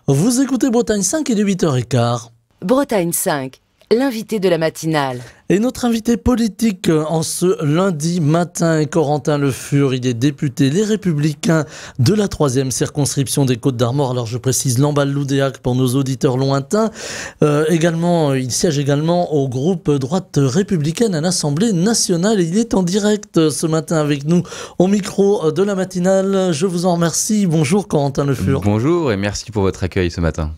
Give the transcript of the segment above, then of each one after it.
Vous écoutez Bretagne 5, il est 8h15. Bretagne 5, l'invité de la matinale. Et notre invité politique en ce lundi matin est Corentin Le Fur. Il est député Les Républicains de la 3e circonscription des Côtes-d'Armor. Alors je précise Lamballe-Loudéac pour nos auditeurs lointains. Il siège également au groupe droite républicaine à l'Assemblée nationale. Et il est en direct ce matin avec nous au micro de la matinale. Je vous en remercie. Bonjour Corentin Le Fur. Bonjour et merci pour votre accueil ce matin.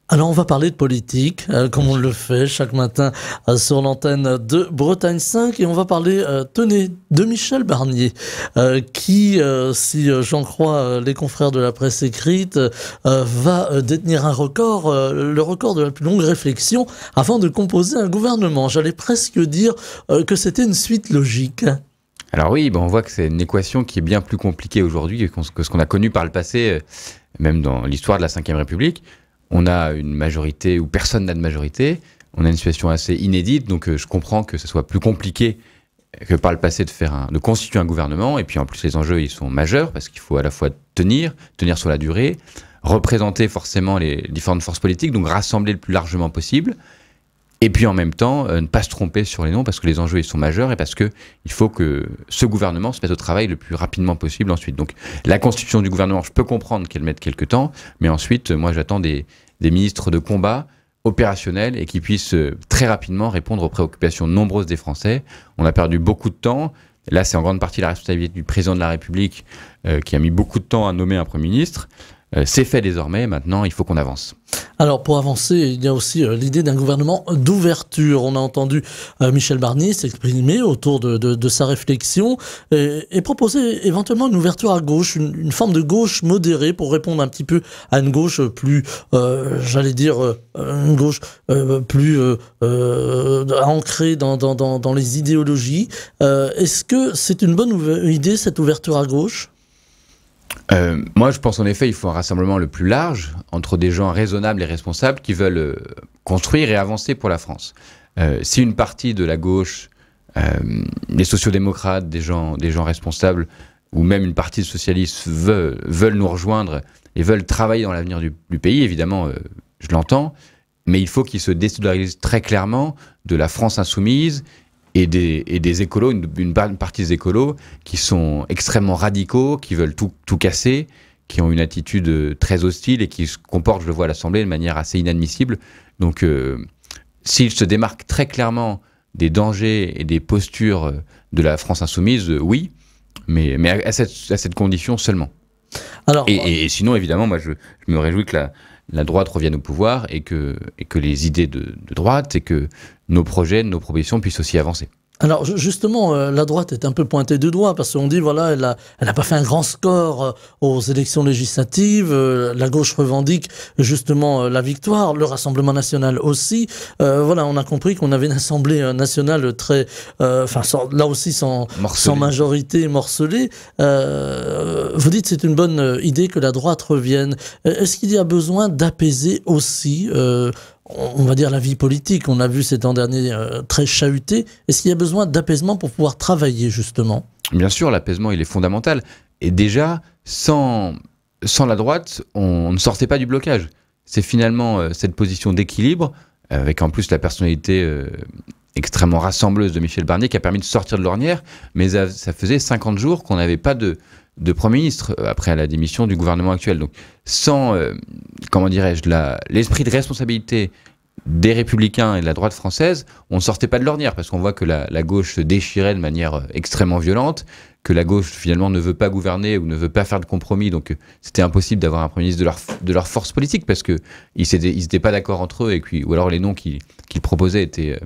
Alors on va parler de politique, comme on le fait chaque matin sur l'antenne de Bretagne 5, et on va parler, de Michel Barnier, qui, si j'en crois les confrères de la presse écrite, va détenir un record, le record de la plus longue réflexion avant de composer un gouvernement. J'allais presque dire que c'était une suite logique. Alors oui, on voit que c'est une équation qui est bien plus compliquée aujourd'hui que ce qu'on a connu par le passé, même dans l'histoire de la Ve République. On a une majorité où personne n'a de majorité. On a une situation assez inédite, donc je comprends que ce soit plus compliqué que par le passé de constituer un gouvernement. Et puis en plus, les enjeux, ils sont majeurs parce qu'il faut à la fois tenir sur la durée, représenter forcément les différentes forces politiques, donc rassembler le plus largement possible. Et puis en même temps, ne pas se tromper sur les noms parce que les enjeux ils sont majeurs et parce qu'il faut que ce gouvernement se mette au travail le plus rapidement possible ensuite. Donc la constitution du gouvernement, je peux comprendre qu'elle mette quelques temps, mais ensuite, moi j'attends des ministres de combat opérationnels et qui puissent très rapidement répondre aux préoccupations nombreuses des Français. On a perdu beaucoup de temps. Là, c'est en grande partie la responsabilité du président de la République qui a mis beaucoup de temps à nommer un Premier ministre. C'est fait désormais, maintenant il faut qu'on avance. Alors pour avancer, il y a aussi l'idée d'un gouvernement d'ouverture. On a entendu Michel Barnier s'exprimer autour de sa réflexion et proposer éventuellement une ouverture à gauche, une forme de gauche modérée pour répondre un petit peu à une gauche plus, une gauche plus ancrée dans les idéologies. Est-ce que c'est une bonne idée cette ouverture à gauche ? Moi, je pense en effet, il faut un rassemblement le plus large entre des gens raisonnables et responsables qui veulent construire et avancer pour la France. Si une partie de la gauche, les sociodémocrates, des gens responsables, ou même une partie de socialistes veulent nous rejoindre et veulent travailler dans l'avenir du pays, évidemment, je l'entends, mais il faut qu'ils se désolidarisent très clairement de la France insoumise et des écolos, une partie des écolos qui sont extrêmement radicaux, qui veulent tout casser, qui ont une attitude très hostile et qui se comportent, je le vois à l'Assemblée, de manière assez inadmissible. Donc, s'ils se démarquent très clairement des dangers et des postures de la France insoumise, oui, mais à cette condition seulement. Alors, et sinon, évidemment, moi, je me réjouis que la droite revienne au pouvoir et que les idées de droite et que nos projets, nos propositions puissent aussi avancer. Alors justement, la droite est un peu pointée du doigt parce qu'on dit voilà, elle a pas fait un grand score aux élections législatives. La gauche revendique justement la victoire, le Rassemblement national aussi. Voilà, on a compris qu'on avait une Assemblée nationale très, là aussi sans majorité, morcelée. Vous dites c'est une bonne idée que la droite revienne. Est-ce qu'il y a besoin d'apaiser aussi on va dire la vie politique? On a vu ces temps derniers très chahuté. Est-ce qu'il y a besoin d'apaisement pour pouvoir travailler justement? Bien sûr, l'apaisement il est fondamental. Et déjà, sans la droite, on ne sortait pas du blocage. C'est finalement cette position d'équilibre, avec en plus la personnalité extrêmement rassembleuse de Michel Barnier, qui a permis de sortir de l'ornière. Mais ça faisait 50 jours qu'on n'avait pas de Premier ministre après la démission du gouvernement actuel. Donc sans, l'esprit de responsabilité des Républicains et de la droite française, on ne sortait pas de l'ornière parce qu'on voit que la gauche se déchirait de manière extrêmement violente, que la gauche finalement ne veut pas gouverner ou ne veut pas faire de compromis. Donc c'était impossible d'avoir un Premier ministre de leur force politique parce qu'ils n'étaient pas d'accord entre eux ou alors les noms qu'ils proposaient étaient,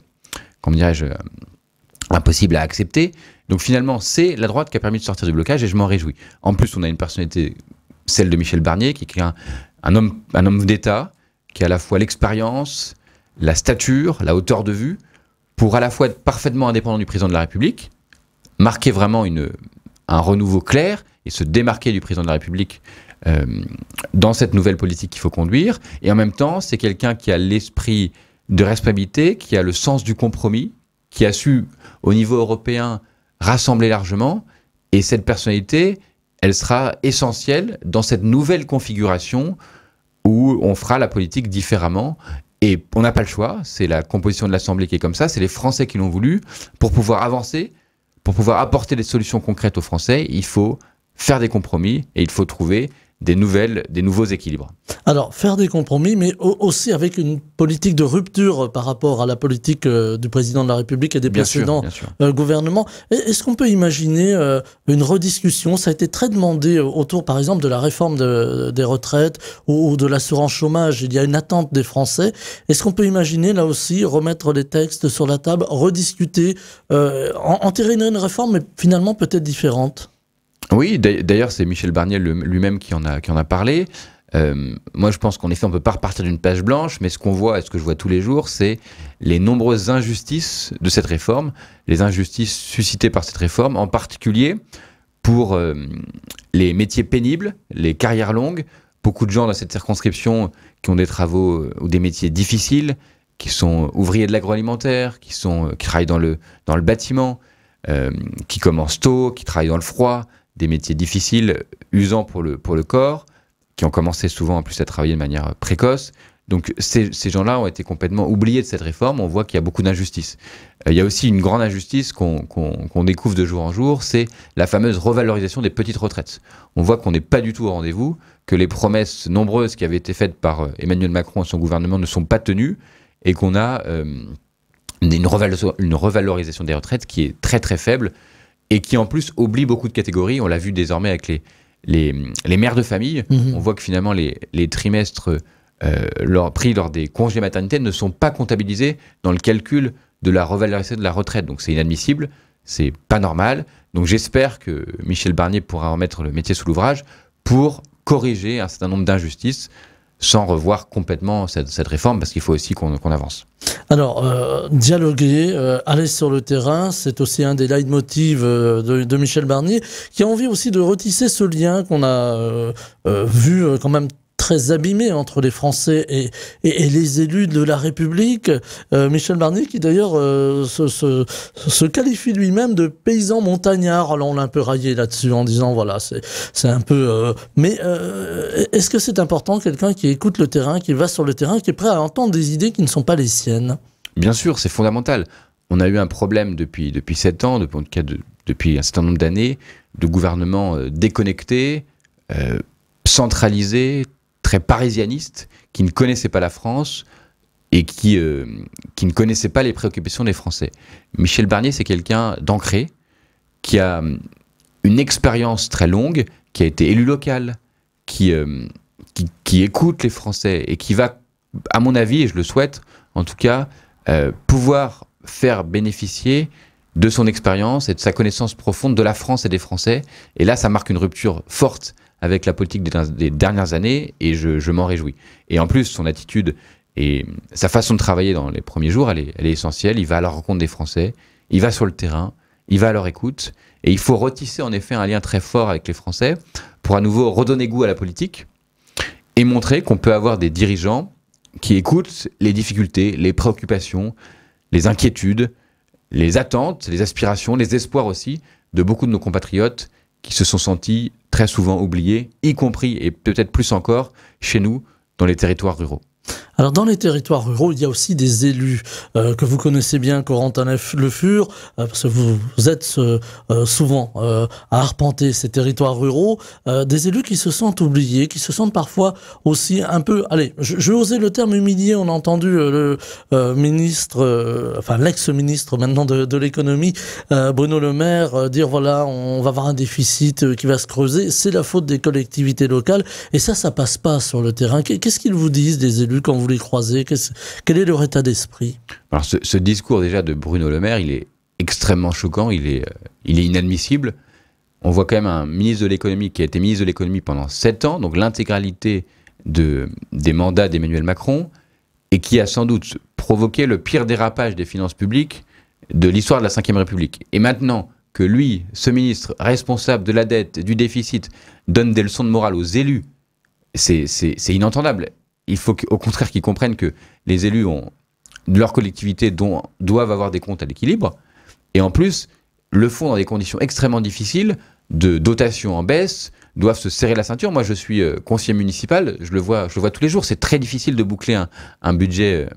impossible à accepter. Donc finalement, c'est la droite qui a permis de sortir du blocage et je m'en réjouis. En plus, on a une personnalité, celle de Michel Barnier, qui est un homme d'État, qui a à la fois l'expérience, la stature, la hauteur de vue, pour à la fois être parfaitement indépendant du président de la République, marquer vraiment un renouveau clair et se démarquer du président de la République dans cette nouvelle politique qu'il faut conduire. Et en même temps, c'est quelqu'un qui a l'esprit de responsabilité, qui a le sens du compromis, qui a su, au niveau européen, rassembler largement. Et cette personnalité, elle sera essentielle dans cette nouvelle configuration où on fera la politique différemment. Et on n'a pas le choix, c'est la composition de l'Assemblée qui est comme ça, c'est les Français qui l'ont voulu. Pour pouvoir avancer, pour pouvoir apporter des solutions concrètes aux Français, il faut faire des compromis et il faut trouver des nouveaux équilibres. Alors, faire des compromis, mais aussi avec une politique de rupture par rapport à la politique du président de la République et des précédents gouvernements. Est-ce qu'on peut imaginer une rediscussion? Ça a été très demandé autour, par exemple, de la réforme des retraites ou de l'assurance chômage. Il y a une attente des Français. Est-ce qu'on peut imaginer, là aussi, remettre les textes sur la table, rediscuter, entériner une réforme, mais finalement peut-être différente? Oui, d'ailleurs, c'est Michel Barnier lui-même qui en a parlé. Moi, je pense qu'en effet, on ne peut pas repartir d'une page blanche, mais ce qu'on voit et ce que je vois tous les jours, c'est les nombreuses injustices de cette réforme, les injustices suscitées par cette réforme, en particulier pour les métiers pénibles, les carrières longues. Beaucoup de gens dans cette circonscription qui ont des travaux ou des métiers difficiles, qui sont ouvriers de l'agroalimentaire, qui travaillent dans le bâtiment, qui commencent tôt, qui travaillent dans le froid, des métiers difficiles, usants pour le corps, qui ont commencé souvent en plus à travailler de manière précoce. Donc ces gens-là ont été complètement oubliés de cette réforme. On voit qu'il y a beaucoup d'injustices. Il y a aussi une grande injustice qu'on découvre de jour en jour, c'est la fameuse revalorisation des petites retraites. On voit qu'on n'est pas du tout au rendez-vous, que les promesses nombreuses qui avaient été faites par Emmanuel Macron et son gouvernement ne sont pas tenues, et qu'on a une revalorisation des retraites qui est très très faible, et qui en plus oublie beaucoup de catégories. On l'a vu désormais avec les mères de famille. On voit que finalement les trimestres pris lors des congés maternité ne sont pas comptabilisés dans le calcul de la revalorisation de la retraite. Donc c'est inadmissible, c'est pas normal. Donc j'espère que Michel Barnier pourra remettre le métier sous l'ouvrage pour corriger un certain nombre d'injustices sans revoir complètement cette réforme, parce qu'il faut aussi qu'on avance. Alors, dialoguer, aller sur le terrain, c'est aussi un des leitmotivs de Michel Barnier, qui a envie aussi de retisser ce lien qu'on a vu quand même très abîmé entre les Français et les élus de la République. Michel Barnier, qui d'ailleurs se qualifie lui-même de paysan montagnard. Alors on l'a un peu raillé là-dessus en disant voilà, c'est un peu... Mais est-ce que c'est important, quelqu'un qui écoute le terrain, qui va sur le terrain, qui est prêt à entendre des idées qui ne sont pas les siennes? Bien sûr, c'est fondamental. On a eu un problème depuis 7 ans, depuis un certain nombre d'années, de gouvernements déconnectés, centralisés, très parisianistes, qui ne connaissaient pas la France et qui ne connaissaient pas les préoccupations des Français. Michel Barnier, c'est quelqu'un d'ancré, qui a une expérience très longue, qui a été élu local, qui écoute les Français et qui va, à mon avis, et je le souhaite, en tout cas, pouvoir faire bénéficier de son expérience et de sa connaissance profonde de la France et des Français. Et là, ça marque une rupture forte avec la politique des dernières années, et je m'en réjouis. Et en plus, son attitude et sa façon de travailler dans les premiers jours, elle est essentielle. Il va à la rencontre des Français, il va sur le terrain, il va à leur écoute, et il faut retisser en effet un lien très fort avec les Français pour à nouveau redonner goût à la politique et montrer qu'on peut avoir des dirigeants qui écoutent les difficultés, les préoccupations, les inquiétudes, les attentes, les aspirations, les espoirs aussi de beaucoup de nos compatriotes qui se sont sentis très souvent oubliés, y compris et peut-être plus encore chez nous, dans les territoires ruraux. Alors dans les territoires ruraux, il y a aussi des élus que vous connaissez bien, Corentin Le Fur, parce que vous êtes souvent à arpenter ces territoires ruraux, des élus qui se sentent oubliés, qui se sentent parfois aussi un peu, allez, je vais oser le terme humilié. On a entendu le ministre, enfin l'ex-ministre maintenant de l'économie, Bruno Le Maire, dire voilà, on va avoir un déficit qui va se creuser, c'est la faute des collectivités locales, et ça passe pas sur le terrain. Qu'est-ce qu'ils vous disent, des élus, quand vous les croisez? Quel est leur état d'esprit? Alors ce discours déjà de Bruno Le Maire, il est extrêmement choquant, il est inadmissible. On voit quand même un ministre de l'économie qui a été ministre de l'économie pendant 7 ans, donc l'intégralité des mandats d'Emmanuel Macron, et qui a sans doute provoqué le pire dérapage des finances publiques de l'histoire de la Ve République. Et maintenant que lui, ce ministre responsable de la dette, du déficit, donne des leçons de morale aux élus, c'est inentendable. Il faut au contraire qu'ils comprennent que les élus de leur collectivité doivent avoir des comptes à l'équilibre, et en plus le font dans des conditions extrêmement difficiles, de dotation en baisse doivent se serrer la ceinture. Moi, je suis conseiller municipal, je le vois tous les jours. C'est très difficile de boucler un budget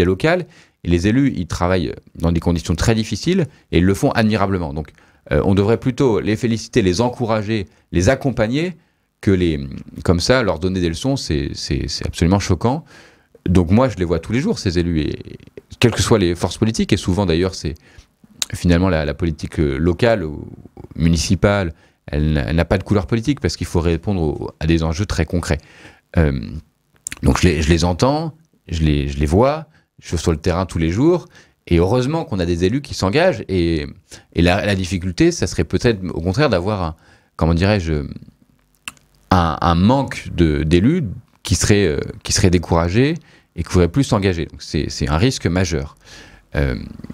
local. Et les élus, ils travaillent dans des conditions très difficiles et ils le font admirablement. Donc, on devrait plutôt les féliciter, les encourager, les accompagner comme ça, leur donner des leçons. C'est absolument choquant. Donc moi, je les vois tous les jours, ces élus, et quelles que soient les forces politiques. Et souvent, d'ailleurs, c'est finalement la politique locale ou municipale, elle n'a pas de couleur politique parce qu'il faut répondre à des enjeux très concrets. Donc je les entends, je les vois, je suis sur le terrain tous les jours, et heureusement qu'on a des élus qui s'engagent, et la difficulté, ça serait peut-être au contraire d'avoir un manque d'élus qui seraient découragés et qui pourraient plus s'engager. Donc c'est un risque majeur.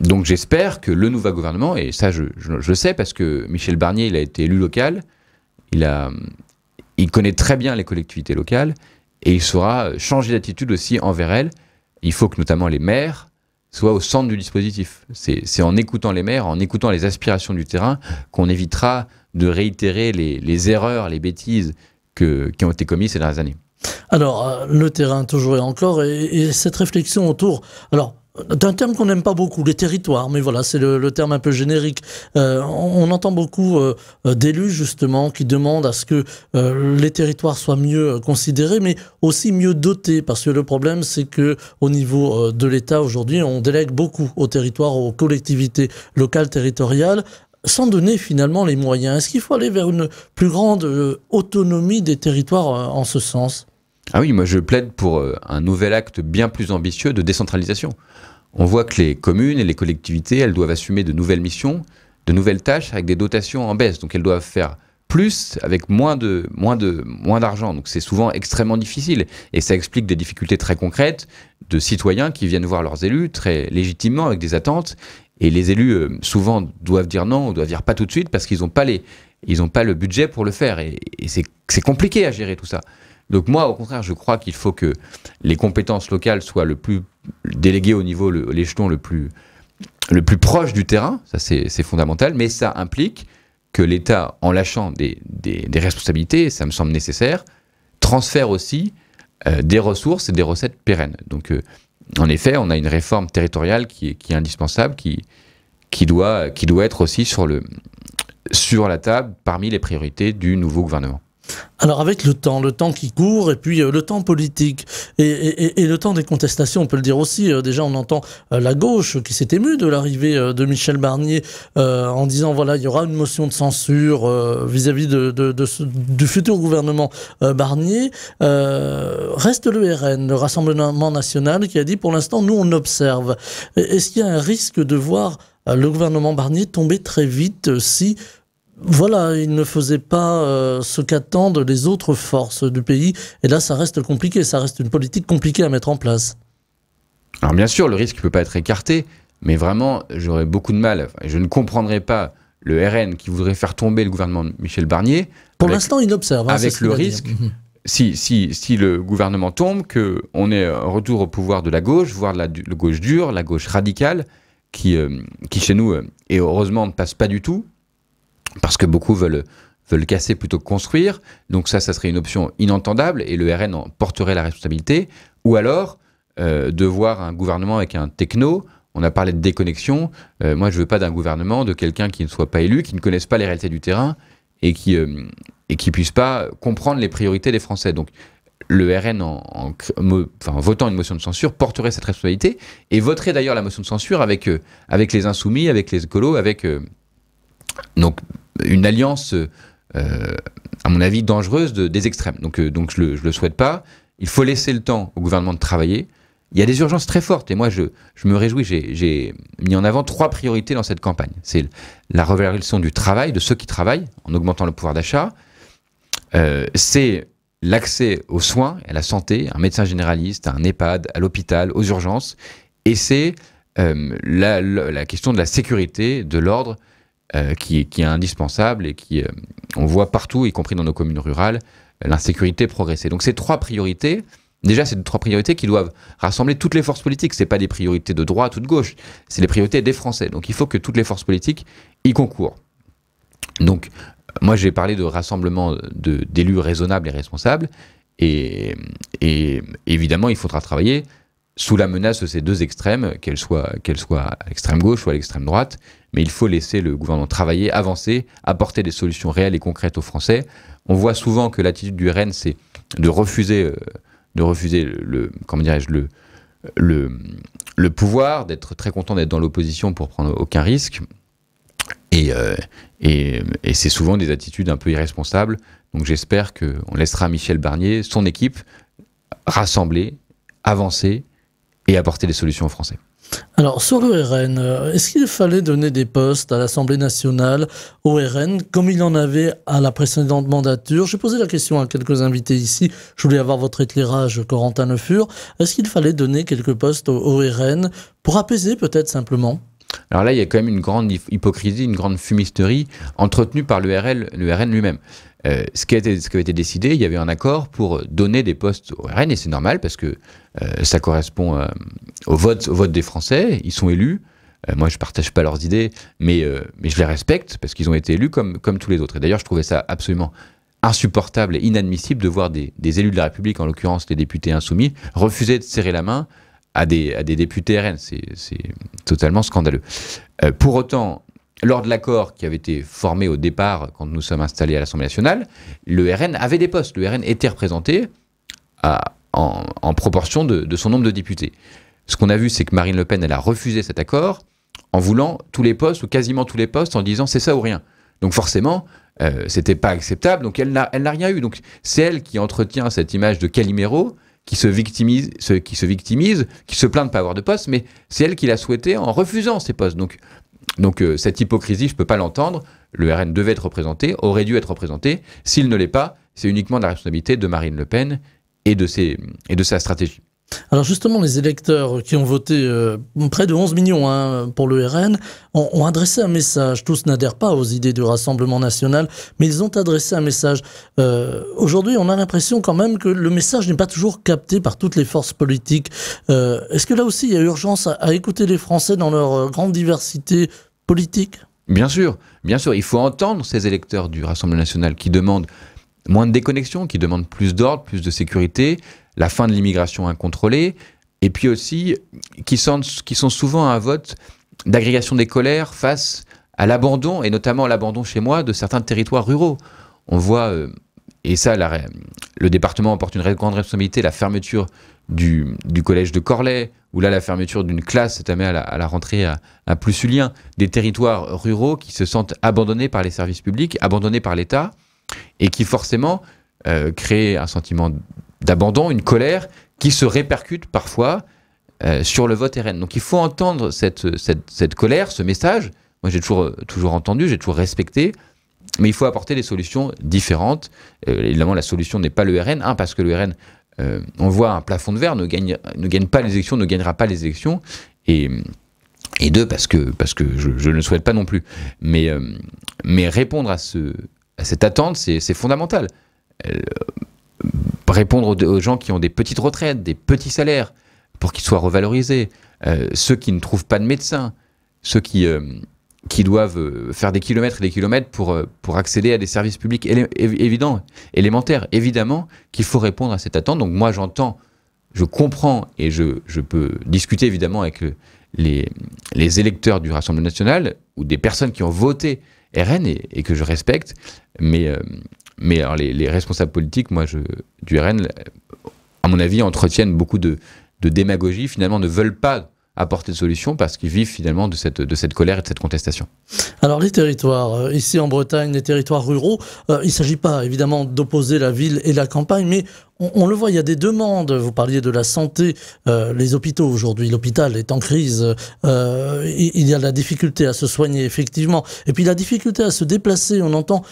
Donc j'espère que le nouveau gouvernement, et ça je sais parce que Michel Barnier, il a été élu local, il connaît très bien les collectivités locales, et il saura changer d'attitude aussi envers elles. Il faut que notamment les maires soient au centre du dispositif. C'est en écoutant les maires, en écoutant les aspirations du terrain, qu'on évitera de réitérer les erreurs, les bêtises qui ont été commises ces dernières années. Alors, le terrain toujours et encore, et cette réflexion autour... Alors, d'un terme qu'on n'aime pas beaucoup, les territoires, mais voilà, c'est le terme un peu générique. On entend beaucoup d'élus, justement, qui demandent à ce que les territoires soient mieux considérés, mais aussi mieux dotés, parce que le problème, c'est que au niveau de l'État, aujourd'hui, on délègue beaucoup aux territoires, aux collectivités locales, territoriales, sans donner finalement les moyens. Est-ce qu'il faut aller vers une plus grande autonomie des territoires en ce sens ? Ah oui, moi je plaide pour un nouvel acte bien plus ambitieux de décentralisation. On voit que les communes et les collectivités, elles doivent assumer de nouvelles missions, de nouvelles tâches avec des dotations en baisse. Donc elles doivent faire plus avec moins d'argent. Donc c'est souvent extrêmement difficile. Et ça explique des difficultés très concrètes de citoyens qui viennent voir leurs élus très légitimement avec des attentes. Et les élus, souvent, doivent dire non, ou doivent dire pas tout de suite parce qu'ils n'ont pas le budget pour le faire. Et c'est compliqué à gérer tout ça. Donc moi, au contraire, je crois qu'il faut que les compétences locales soient le plus déléguées au niveau, l'échelon le plus proche du terrain. Ça, c'est fondamental. Mais ça implique que l'État, en lâchant des responsabilités, ça me semble nécessaire, transfère aussi des ressources et des recettes pérennes. Donc, en effet, on a une réforme territoriale qui est indispensable, qui doit être aussi sur la table parmi les priorités du nouveau gouvernement. Alors avec le temps qui court, et puis le temps politique, et le temps des contestations, on peut le dire aussi. Déjà, on entend la gauche qui s'est émue de l'arrivée de Michel Barnier en disant, voilà, il y aura une motion de censure vis-à-vis du futur gouvernement Barnier. Reste le RN, le Rassemblement National, qui a dit, pour l'instant, nous, on observe. Est-ce qu'il y a un risque de voir le gouvernement Barnier tomber très vite si... Voilà, il ne faisait pas ce qu'attendent les autres forces du pays. Et là, ça reste compliqué. Ça reste une politique compliquée à mettre en place. Alors bien sûr, le risque ne peut pas être écarté. Mais vraiment, j'aurais beaucoup de mal. Je ne comprendrais pas le RN qui voudrait faire tomber le gouvernement de Michel Barnier. Pour l'instant, il observe. Avec le risque, si le gouvernement tombe, qu'on ait un retour au pouvoir de la gauche, voire de la gauche dure, la gauche radicale, qui chez nous, et heureusement, ne passe pas du tout. Parce que beaucoup veulent casser plutôt que construire. Donc ça serait une option inentendable et le RN en porterait la responsabilité. Ou alors, de voir un gouvernement avec un techno. On a parlé de déconnexion. Moi, je ne veux pas d'un gouvernement de quelqu'un qui ne soit pas élu, qui ne connaisse pas les réalités du terrain et qui puisse pas comprendre les priorités des Français. Donc le RN, en votant une motion de censure, porterait cette responsabilité et voterait d'ailleurs la motion de censure avec les Insoumis, avec les écolos, avec... donc une alliance, à mon avis, dangereuse des extrêmes. Donc je le souhaite pas. Il faut laisser le temps au gouvernement de travailler. Il y a des urgences très fortes et moi je me réjouis. J'ai mis en avant 3 priorités dans cette campagne. C'est la revalorisation du travail, de ceux qui travaillent, en augmentant le pouvoir d'achat. C'est l'accès aux soins, à la santé, à un médecin généraliste, à un EHPAD, à l'hôpital, aux urgences. Et c'est la question de la sécurité, de l'ordre, qui est indispensable et on voit partout, y compris dans nos communes rurales, l'insécurité progresser. Donc ces 3 priorités, déjà c'est 3 priorités qui doivent rassembler toutes les forces politiques. C'est pas des priorités de droite ou de gauche, c'est les priorités des Français. Donc il faut que toutes les forces politiques y concourent. Donc, moi, j'ai parlé de rassemblement d'élus raisonnables et responsables, et évidemment, il faudra travailler sous la menace de ces deux extrêmes, qu'elles soient à l'extrême gauche ou à l'extrême droite, mais il faut laisser le gouvernement travailler, avancer, apporter des solutions réelles et concrètes aux Français. On voit souvent que l'attitude du RN, c'est de refuser le pouvoir, d'être très content d'être dans l'opposition pour prendre aucun risque. Et c'est souvent des attitudes un peu irresponsables. Donc j'espère qu'on laissera Michel Barnier, son équipe, rassembler, avancer et apporter des solutions aux Français. Alors, sur le RN, est-ce qu'il fallait donner des postes à l'Assemblée nationale au RN, comme il en avait à la précédente mandature? J'ai posé la question à quelques invités ici. Je voulais avoir votre éclairage, Corentin Le Fur. Est-ce qu'il fallait donner quelques postes au RN pour apaiser peut-être simplement? Alors là, il y a quand même une grande hypocrisie, une grande fumisterie entretenue par le RN lui-même. Ce qui avait été décidé, il y avait un accord pour donner des postes au RN, et c'est normal parce que ça correspond au vote des Français, ils sont élus. Moi, je ne partage pas leurs idées, mais je les respecte parce qu'ils ont été élus comme tous les autres. Et d'ailleurs, je trouvais ça absolument insupportable et inadmissible de voir des élus de la République, en l'occurrence les députés insoumis, refuser de serrer la main à des députés RN. C'est totalement scandaleux. Pour autant, lors de l'accord qui avait été formé au départ, quand nous sommes installés à l'Assemblée nationale, le RN avait des postes. Le RN était représenté en proportion de son nombre de députés. Ce qu'on a vu, c'est que Marine Le Pen, elle a refusé cet accord en voulant tous les postes, ou quasiment tous les postes, en disant c'est ça ou rien. Donc forcément, c'était pas acceptable, donc elle n'a rien eu. Donc c'est elle qui entretient cette image de Calimero, qui se victimise, qui se plaint de ne pas avoir de poste, mais c'est elle qui l'a souhaité en refusant ces postes. Donc cette hypocrisie, je ne peux pas l'entendre. Le RN devait être représenté, aurait dû être représenté. S'il ne l'est pas, c'est uniquement de la responsabilité de Marine Le Pen et de sa stratégie. Alors justement, les électeurs qui ont voté près de 11 millions pour le RN ont adressé un message. Tous n'adhèrent pas aux idées du Rassemblement national, mais ils ont adressé un message. Aujourd'hui, on a l'impression quand même que le message n'est pas toujours capté par toutes les forces politiques. Est-ce que là aussi, il y a urgence à écouter les Français dans leur grande diversité politique? Bien sûr, il faut entendre ces électeurs du Rassemblement national qui demandent moins de déconnexion, qui demandent plus d'ordre, plus de sécurité, la fin de l'immigration incontrôlée, et puis aussi qui sont souvent un vote d'agrégation des colères face à l'abandon, et notamment l'abandon chez moi, de certains territoires ruraux. On voit, et ça, le département porte une grande responsabilité, la fermeture du collège de Corlay, ou là la fermeture d'une classe cette année à la rentrée à Plessulien, des territoires ruraux qui se sentent abandonnés par les services publics, abandonnés par l'État, et qui forcément créent un sentiment d'abandon, une colère qui se répercute parfois sur le vote RN. Donc il faut entendre cette colère, ce message. Moi j'ai toujours entendu, j'ai toujours respecté, mais il faut apporter des solutions différentes. Évidemment la solution n'est pas le RN, parce que le RN, on voit un plafond de verre, ne gagne pas les élections, ne gagnera pas les élections, et deux, parce que je ne le souhaite pas non plus. Mais répondre à cette attente, c'est fondamental. Répondre aux gens qui ont des petites retraites, des petits salaires, pour qu'ils soient revalorisés, ceux qui ne trouvent pas de médecin, ceux qui doivent faire des kilomètres et des kilomètres pour accéder à des services publics élémentaires. Évidemment qu'il faut répondre à cette attente. Donc moi j'entends, je comprends et je peux discuter évidemment avec les électeurs du Rassemblement national ou des personnes qui ont voté RN et que je respecte, mais alors les responsables politiques, du RN, à mon avis, entretiennent beaucoup de démagogie, finalement ne veulent pas apporter de solutions parce qu'ils vivent finalement de cette colère et de cette contestation. Alors les territoires, ici en Bretagne, les territoires ruraux, il ne s'agit pas évidemment d'opposer la ville et la campagne, mais on le voit, il y a des demandes. Vous parliez de la santé, les hôpitaux aujourd'hui, l'hôpital est en crise, il y a la difficulté à se soigner effectivement, et puis la difficulté à se déplacer. On entend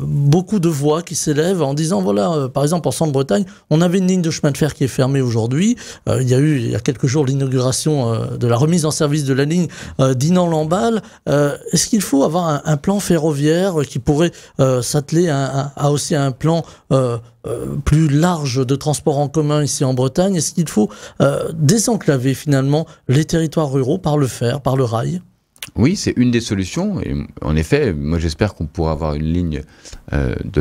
beaucoup de voix qui s'élèvent en disant voilà, par exemple en Centre-Bretagne, on avait une ligne de chemin de fer qui est fermée aujourd'hui. Il y a quelques jours l'inauguration de la remise en service de la ligne Dinan-Lamballe. Est-ce qu'il faut avoir un plan ferroviaire qui pourrait s'atteler aussi à un plan plus large de transport en commun ici en Bretagne? Est-ce qu'il faut désenclaver finalement les territoires ruraux par le fer, par le rail? Oui, c'est une des solutions. Et en effet, moi j'espère qu'on pourra avoir une ligne de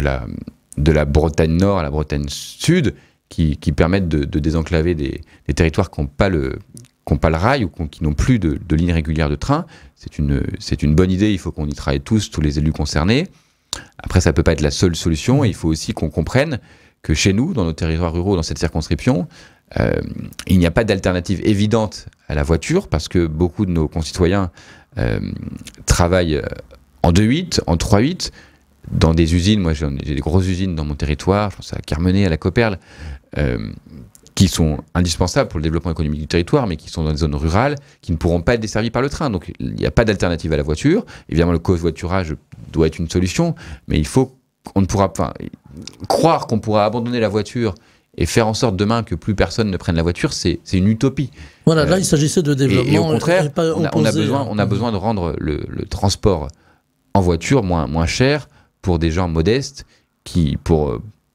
la Bretagne Nord à la Bretagne Sud qui permettent de désenclaver des territoires qui n'ont pas le rail ou qui n'ont plus de ligne régulière de train. C'est une bonne idée, il faut qu'on y travaille tous les élus concernés. Après, ça ne peut pas être la seule solution, et il faut aussi qu'on comprenne que chez nous, dans nos territoires ruraux, dans cette circonscription, il n'y a pas d'alternative évidente à la voiture, parce que beaucoup de nos concitoyens travaillent en 2-8, en 3-8, dans des usines. Moi, j'ai des grosses usines dans mon territoire, je pense à Carmenay, à la Copperle, qui sont indispensables pour le développement économique du territoire, mais qui sont dans des zones rurales, qui ne pourront pas être desservies par le train. Donc, il n'y a pas d'alternative à la voiture. Évidemment, le covoiturage doit être une solution, mais il faut qu'on ne pourra pas croire qu'on pourra abandonner la voiture et faire en sorte demain que plus personne ne prenne la voiture, c'est une utopie. Voilà, là, il s'agissait de développement. Et au contraire, on a opposé. besoin de rendre le transport en voiture moins cher pour des gens modestes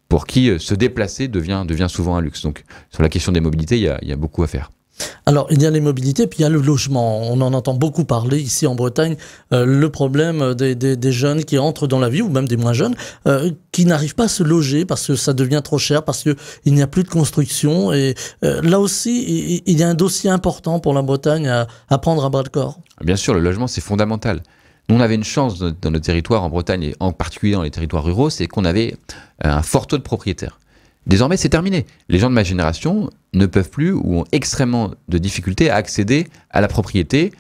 pour qui se déplacer devient souvent un luxe. Donc, sur la question des mobilités, il y a beaucoup à faire. Alors, il y a les mobilités, puis il y a le logement. On en entend beaucoup parler ici en Bretagne. Le problème des jeunes qui entrent dans la vie, ou même des moins jeunes, qui n'arrivent pas à se loger parce que ça devient trop cher, parce qu'il n'y a plus de construction. Et là aussi, il y a un dossier important pour la Bretagne à prendre à bras-le-corps. Bien sûr, le logement, c'est fondamental. Nous, on avait une chance dans nos territoires en Bretagne, et en particulier dans les territoires ruraux, c'est qu'on avait un fort taux de propriétaires. Désormais, c'est terminé. Les gens de ma génération ne peuvent plus ou ont extrêmement de difficultés à accéder à la propriété.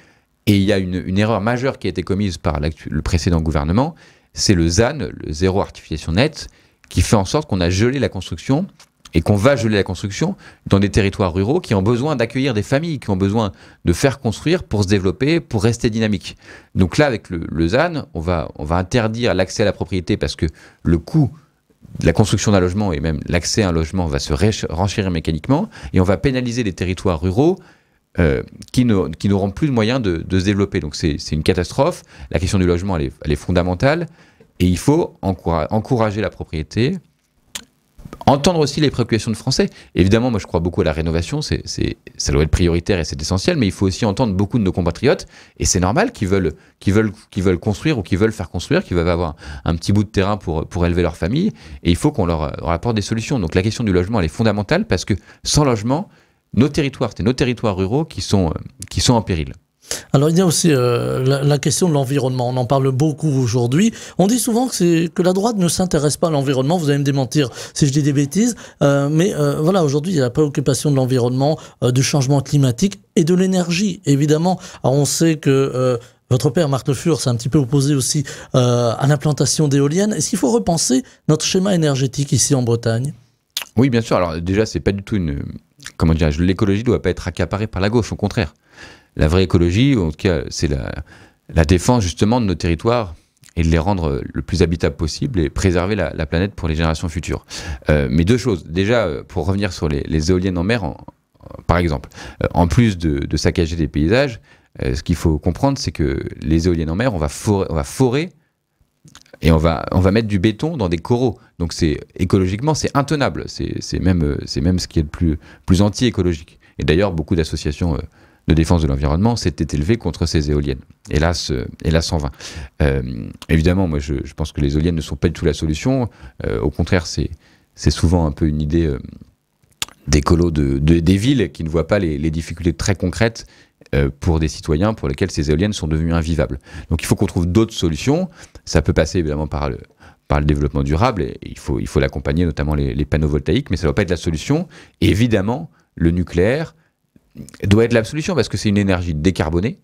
Et il y a une erreur majeure qui a été commise par le précédent gouvernement, c'est le ZAN, le zéro artificialisation nette, qui fait en sorte qu'on a gelé la construction et qu'on va geler la construction dans des territoires ruraux qui ont besoin d'accueillir des familles, qui ont besoin de faire construire pour se développer, pour rester dynamique. Donc là, avec le ZAN, on va interdire l'accès à la propriété parce que le coût de la construction d'un logement et même l'accès à un logement va se renchérir mécaniquement, et on va pénaliser les territoires ruraux qui n'auront plus de moyens de se développer. Donc c'est une catastrophe. La question du logement, elle est fondamentale, et il faut encourager la propriété, entendre aussi les préoccupations de Français. Évidemment, moi je crois beaucoup à la rénovation, ça doit être prioritaire et c'est essentiel, mais il faut aussi entendre beaucoup de nos compatriotes, et c'est normal, qui veulent construire ou qui veulent faire construire, qui veulent avoir un petit bout de terrain pour élever leur famille, et il faut qu'on leur apporte des solutions. Donc la question du logement, elle est fondamentale, parce que sans logement, nos territoires ruraux qui sont en péril. Alors il y a aussi la question de l'environnement, on en parle beaucoup aujourd'hui. On dit souvent que la droite ne s'intéresse pas à l'environnement, vous allez me démentir si je dis des bêtises, mais voilà, aujourd'hui il y a la préoccupation de l'environnement, du changement climatique et de l'énergie, évidemment. Alors on sait que votre père, Marc Le Fur, s'est un petit peu opposé aussi à l'implantation d'éoliennes. Est-ce qu'il faut repenser notre schéma énergétique ici en Bretagne ? Oui, bien sûr. Alors déjà, c'est pas du tout comment dirais-je, l'écologie ne doit pas être accaparée par la gauche, au contraire. La vraie écologie, en tout cas, c'est la défense justement de nos territoires et de les rendre le plus habitables possible et préserver la planète pour les générations futures. Mais deux choses. Déjà, pour revenir sur les éoliennes en mer, par exemple, en plus de saccager des paysages, ce qu'il faut comprendre, c'est que les éoliennes en mer, on va forer et on va mettre du béton dans des coraux. Donc écologiquement, c'est intenable. C'est même ce qui est le plus anti-écologique. Et d'ailleurs, beaucoup d'associations de défense de l'environnement s'étaient élevées contre ces éoliennes. Hélas en vain. Évidemment, moi, je pense que les éoliennes ne sont pas du tout la solution. Au contraire, c'est souvent un peu une idée d'écolo des villes qui ne voient pas les difficultés très concrètes pour des citoyens pour lesquels ces éoliennes sont devenues invivables. Donc il faut qu'on trouve d'autres solutions. Ça peut passer évidemment par le développement durable, et il faut l'accompagner, notamment les panneaux voltaïques, mais ça ne doit pas être la solution. Et évidemment, le nucléaire doit être la solution, parce que c'est une énergie décarbonée,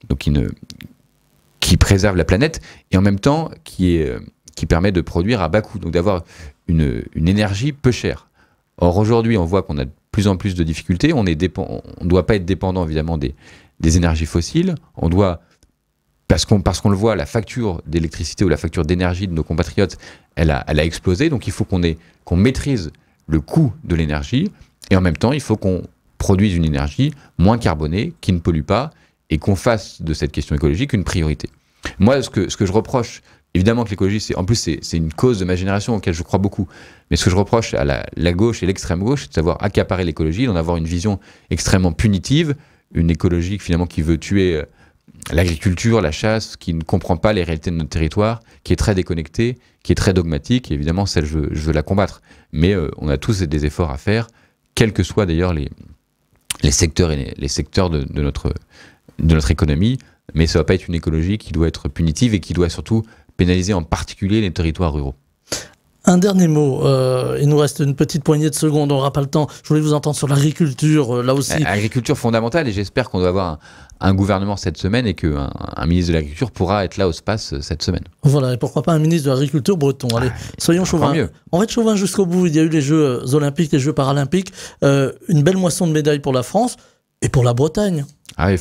donc qui préserve la planète, et en même temps qui permet de produire à bas coût, donc d'avoir une énergie peu chère. Or aujourd'hui, on voit qu'on a de plus en plus de difficultés, on ne doit pas être dépendant évidemment des énergies fossiles, on doit, parce qu'on le voit, la facture d'électricité ou la facture d'énergie de nos compatriotes, elle a explosé, donc il faut qu'on maîtrise le coût de l'énergie, et en même temps, il faut qu'on produise une énergie moins carbonée, qui ne pollue pas, et qu'on fasse de cette question écologique une priorité. Moi, ce que je reproche, évidemment que l'écologie, c'est une cause de ma génération auquel je crois beaucoup, mais ce que je reproche à la gauche et l'extrême gauche, c'est de savoir accaparer l'écologie, d'en avoir une vision extrêmement punitive, une écologie finalement qui veut tuer l'agriculture, la chasse, qui ne comprend pas les réalités de notre territoire, qui est très déconnectée, qui est très dogmatique. Et évidemment, celle, je veux la combattre. Mais on a tous des efforts à faire, quels que soient d'ailleurs les secteurs, les secteurs de notre économie. Mais ça ne va pas être une écologie qui doit être punitive et qui doit surtout pénaliser en particulier les territoires ruraux. Un dernier mot, il nous reste une petite poignée de secondes, on n'aura pas le temps. Je voulais vous entendre sur l'agriculture, là aussi. Agriculture fondamentale, et j'espère qu'on doit avoir un gouvernement cette semaine et qu'un ministre de l'Agriculture pourra être là au SPACE cette semaine. Voilà, et pourquoi pas un ministre de l'Agriculture breton. Allez, soyons chauvins. On va être chauvins jusqu'au bout. Il y a eu les Jeux olympiques, les Jeux paralympiques, une belle moisson de médailles pour la France et pour la Bretagne. Ah oui,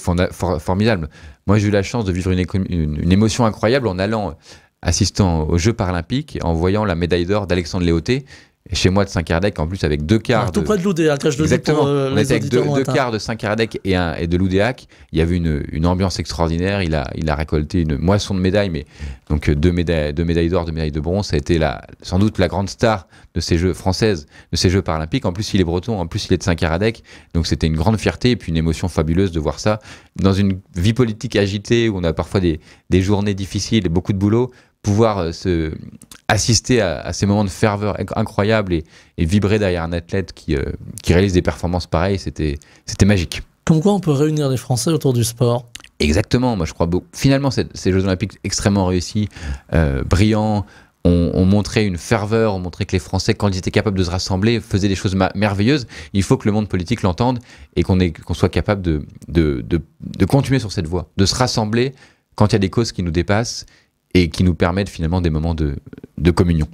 formidable. Moi, j'ai eu la chance de vivre une émotion incroyable en allant... assistant aux Jeux paralympiques, en voyant la médaille d'or d'Alexandre Léoté, chez moi de Saint-Cardec, en plus avec 2 quarts. Tout près de l'Oudéac, je le dis pour on était avec 2 quarts de Saint-Cardec et de l'Oudéac. Il y avait une ambiance extraordinaire. Il a récolté une moisson de médailles, mais donc 2 médailles d'or, 2 médailles de bronze. Ça a été sans doute la grande star de ces Jeux françaises, de ces Jeux paralympiques. En plus, il est breton, en plus, il est de Saint-Cardec. Donc, c'était une grande fierté et puis une émotion fabuleuse de voir ça. Dans une vie politique agitée où on a parfois des journées difficiles et beaucoup de boulot, pouvoir assister à ces moments de ferveur incroyables et vibrer derrière un athlète qui réalise des performances pareilles, c'était magique. Comme quoi on peut réunir les Français autour du sport. Exactement, moi je crois beaucoup. Finalement, ces Jeux Olympiques extrêmement réussis, brillants, ont montré une ferveur, ont montré que les Français, quand ils étaient capables de se rassembler, faisaient des choses merveilleuses. Il faut que le monde politique l'entende et qu'on soit capable de continuer sur cette voie, de se rassembler quand il y a des causes qui nous dépassent et qui nous permettent finalement des moments de communion.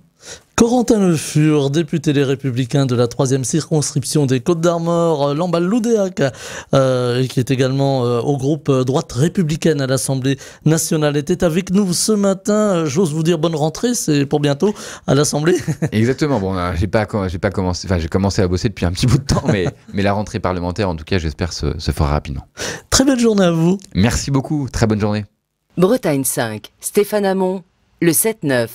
Corentin Le Fur, député des Républicains de la 3e circonscription des Côtes-d'Armor, Lamballe-Loudéac, qui est également au groupe droite républicaine à l'Assemblée nationale, était avec nous ce matin. J'ose vous dire bonne rentrée, c'est pour bientôt à l'Assemblée. Exactement. Bon, j'ai pas commencé. Enfin, j'ai commencé à bosser depuis un petit bout de temps, mais la rentrée parlementaire, en tout cas, j'espère se fera rapidement. Très belle journée à vous. Merci beaucoup. Très bonne journée. Bretagne 5, Stéphane Hamon, le 7-9.